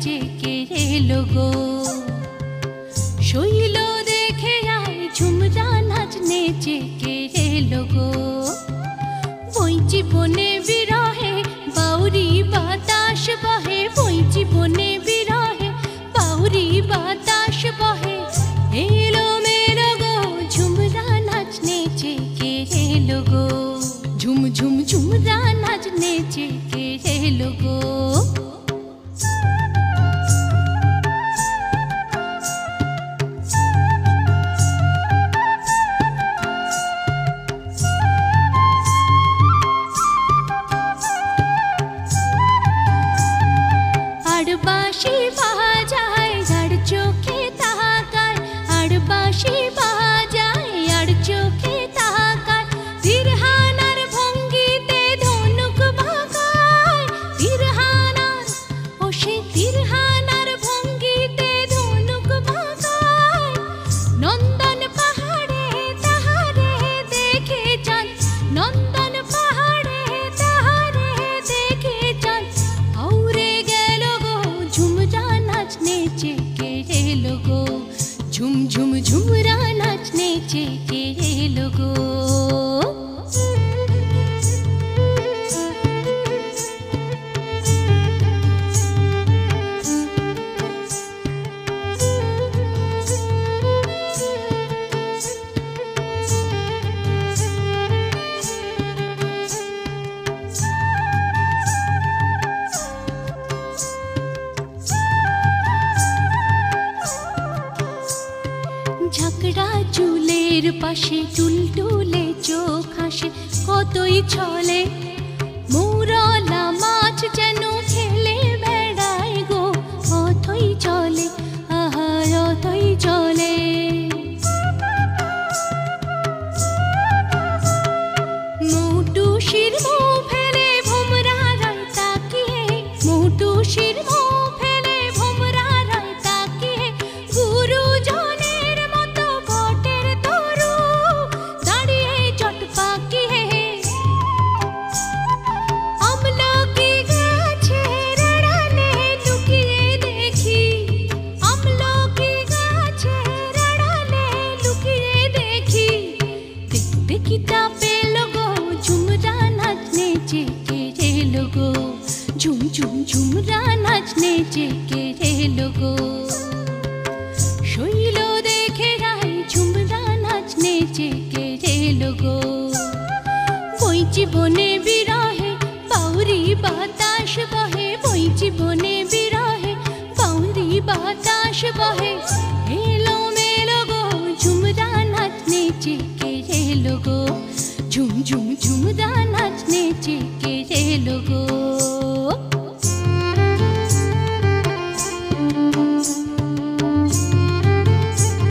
চেকে এলো গো। শৈল দেখে আয় ঝুমরা নাচ নেচে কে এলো গো। বইচি বনে বিরহে বাউরি বাতাস বহে, বইচি বনে বিরহে বাউরি বাতাস বহে। এলো মেলো গো ঝুমরা নাচ নেচে কে এলো গো। ঝুম ঝুম ঝুমরা নাচ নেচে কে এলো গো। বাঁশি বাজায় আর চোখে তাকায়, আর বাঁশি বাজায় আর চোখে তাকায়। তিরহানার ভঙ্গিতে ধনুক বাঁকায়, তিরহানার ও সে তিরহানার ভঙ্গিতে ধনুক বাঁকায়। নন্দন পাহাড়ে তাহারে দেখে চাঁদ, নন্দন পাহাড়ে তাহারে দেখে চাঁদ। আউরে গেল গো ঝুমরা নাচ নেচে কে এলো গো। ঝুম ঝুম ঝুমরা নাচ নেচে কে এলো গো। ঝাঁকড়া চুলের পাশে টুলটুলে চোখ হাসে, কতই ছলে মৌরলা মাছ যেন খেলে বেড়ায় গো। অথই চলে আহা অথই চলে। মৌটুসির মুখ ফেলে ভোমরা রায় তাকিয়ে, মৌটুসির মুখ ফেলে ভোমরা রায় তাকিয়ে। গুরুজনের মতো বটের তরু দাঁড়িয়ে চট পাকিয়ে। আমলকি গাছের আড়ালে লুকিয়ে দেখি, আমলকি গাছের আড়ালে লুকিয়ে দেখি। দেখতে কিটা পেল গো ঝুমরা নাচ নেচে কে এলো গো। ঝুম ঝুম ঝুমরা নাচ নেচে কে এলো গো। শৈল দেখে রায় ঝুমরা নাচ নেচে কে এলো গো। বইচি বনে বিরহে বাউরি বাতাস বহে, বইচি বনে বিরহে বাউরি বাতাস বহে। এলো মেলো গো ঝুমরা নাচ নেচে কে এলো গো। ঝুম ঝুম ঝুমরা নাচ নেচে